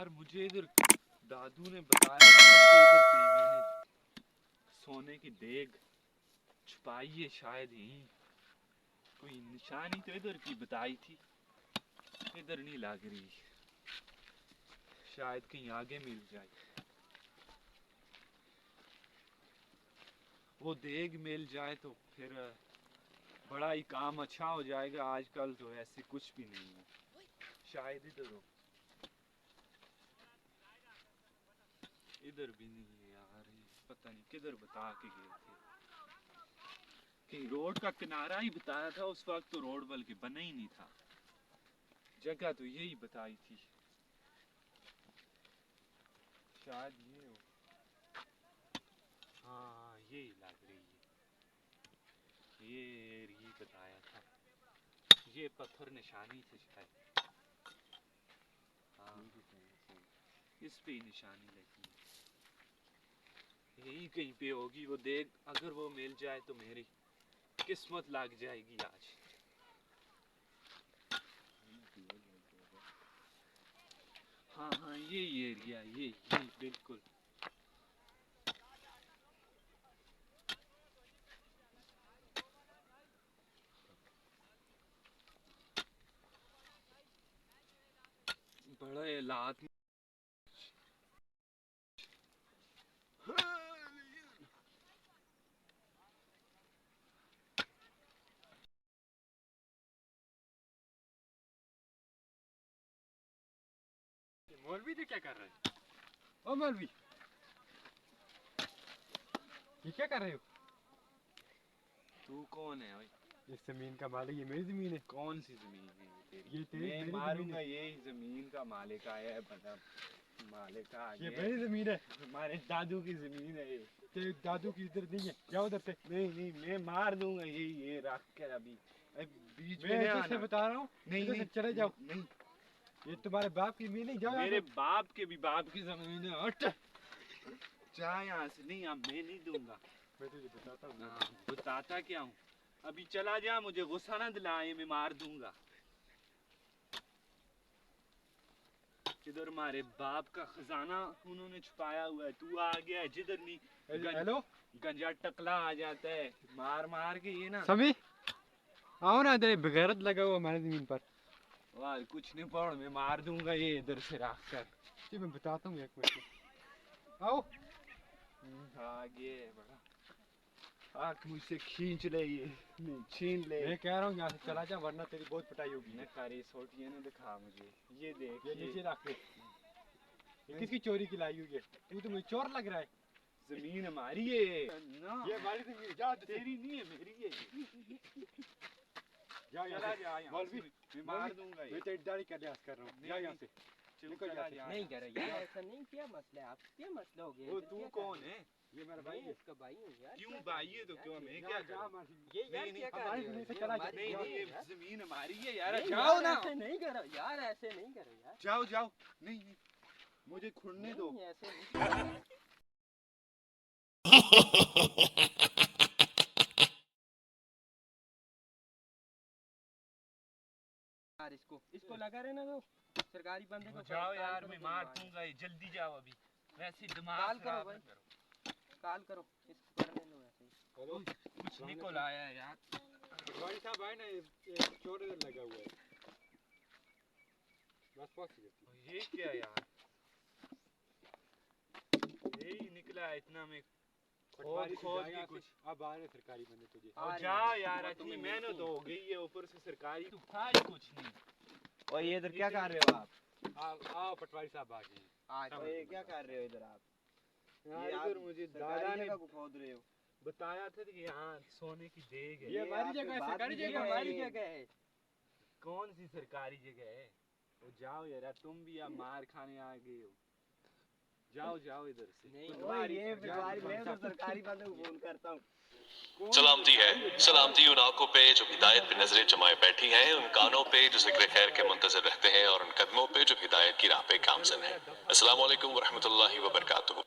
यार मुझे इधर दादू ने बताया था कि इधर कहीं मैंने सोने की देग छुपाई है, शायद यहीं कोई निशानी तो इधर की बताई थी, इधर नहीं लग रही, शायद कहीं आगे मिल जाए। वो देग मिल जाए तो फिर बड़ा ही काम अच्छा हो जाएगा। आजकल तो ऐसे कुछ भी नहीं है, शायद इधर हो, इधर भी नहीं है यार, पता नहीं किधर बता के गए थे, कहीं रोड का किनारा ही बताया था उस वक्त, तो रोड बल्कि बना ही नहीं था, जगह तो यही बताई थी, शायद ये हो। हाँ यही लग रही है, ये बताया था, ये पत्थर निशानी थे शायद। हाँ इस पे ही निशानी लगी है, यही कहीं पे होगी वो देख, अगर वो मिल जाए तो मेरी किस्मत लग जाएगी आज। हाँ हाँ यही एरिया, यही बिल्कुल। बड़ा लात मौलवी जी क्या कर रहे हैं? ओ मौलवी, ये क्या कर रहे हो? तू कौन है भाई? इस जमीन का मालिक ये मेरी जमीन है। कौन सी जमीन है ये तेरी? ये तेरी मैं मेरी मारूंगा जमीन है। यही जमीन का मालिक आया है, मतलब मालिक आ ये गया मेरी जमीन है। हमारे दादू की जमीन है ये। तेरे दादू की इधर नहीं है, जाओ उधर से। नहीं नहीं मैं मार दूंगा ये रख कर अभी, बीच में मैं नहीं इधर से आना। बता रहा हूँ, नहीं इधर से नहीं चले जाओ। नहीं, ये तुम्हारे बाप की जमीन नहीं, जाओ यहाँ मेरे से। बाप के भी बाप की जमीन है, हट जा यहाँ से। नहीं अब मैं नहीं दूंगा। मैं तुझे बताता हूँ। हाँ, बताता क्या हूँ, अभी चला जा, मुझे गुस्सा ना दिलाए, मैं मार दूंगा। जिधर हमारे बाप का खजाना उन्होंने छुपाया हुआ है, तू आ गया है जिधर नहीं हेलो गंजा टकला आ जाता है, मार मार के ये ना। समी, आओ ना इधर, बेगैरत लगा हुआ हमारी जमीन पर। वाह कुछ नहीं पड़, मैं मार दूंगा ये इधर से रख कर। जी मैं बताता हूँ, एक मिनट में आओ। आगे बड़ा आँख मुझसे खींच ले, ये नहीं छीन ले। मैं कह रहा हूँ यहाँ से चला जा, वरना तेरी बहुत पिटाई होगी। न कारी सोटिए ने दिखा मुझे, ये देख ये नीचे रख दे। ये किसकी चोरी की लाई हुई है? तू तो मुझे चोर लग रहा है। जमीन हमारी है ना, ये हमारी जमीन है, जा तेरी नहीं है मेरी है। जा यहाँ चला से। जा यहाँ मौलवी, से, मैं मार दूंगा ये। मैं तेरी दाढ़ी का लिहाज कर रहा हूँ, जा यहाँ से। निकल चला यहाँ से। जा। नहीं करो यार, ऐसा नहीं, क्या मसला है? आप क्या मसला हो गया? वो इधर तू क्या कौन कर रहे है? ये मेरा हो? भाई मैं है। इसका भाई हूँ यार। क्यों क्या भाई कर है तो रहे हो क्यों, यार? मैं जा क्या जा करूं? हमारी। ये यार नहीं, क्या कर हमारी रहे हो? जमीन से ये चला जा। हमारी नहीं जाओ। नहीं, ये जमीन है यार। जमीन हमारी है यार, नहीं जाओ यार, ना। ऐसे नहीं करो यार, ऐसे नहीं करो यार। जाओ जाओ, नहीं नहीं मुझे खुड़ने दो। नहीं ऐसे नहीं यार, इसको लगा रहना दो, सरकारी बंदे को जाओ काल यार, करो मैं तो मार मार। दूंगा ये, जल्दी जाओ अभी, वैसे ही दिमाग काल करो खराब भाई। ना करो। काल करो, इसको करने दो ऐसे ही। हेलो कुछ निकल आया है यार। भाई साहब आए ना, एक चोर इधर लगा हुआ है। बस पास ही है। ये क्या यार, यही निकला है इतना में खोद पटवारी से खोद जा के यहाँ कुछ। से। अब आ रहे सरकारी बंदे तुझे। आ और रहे जा हैं, यार, वो इतनी तुम्हें मेहनत मिलती हो गई है, ऊपर से सरकारी तो था ही कुछ नहीं। और ये इधर क्या कर रहे हो आप? आओ पटवारी साहब आ गए। आज और ये क्या कर रहे हो इधर आप? यार ये इधर आप मुझे सरकारी दादा ने जगह को खोद रहे हो। बताया था कि यहाँ सोने की देग है। ये हमारी आपके जगह है, बाप सरकारी की ये जगह है। हमारी ये। जगह है। कौन सी सरकारी जगह है? वो जाओ यार, तुम भी अब मार खाने आ गए हो, जाओ जाओ इधर से। नहीं, ओए ये जाओ, पटवारी, मैं तो सरकारी बंदे को फोन करता हूँ। सलामती है, सलामती उन आंखों पे जो हिदायत पे नजरें जमाए बैठी हैं, उन कानों पे जो जिक्र खैर के मुंतजर रहते हैं, और उन कदमों पे जो हिदायत की राह पे गामजन है। अस्सलाम वालेकुम वरहमतुल्लाहि वबरकातुहू।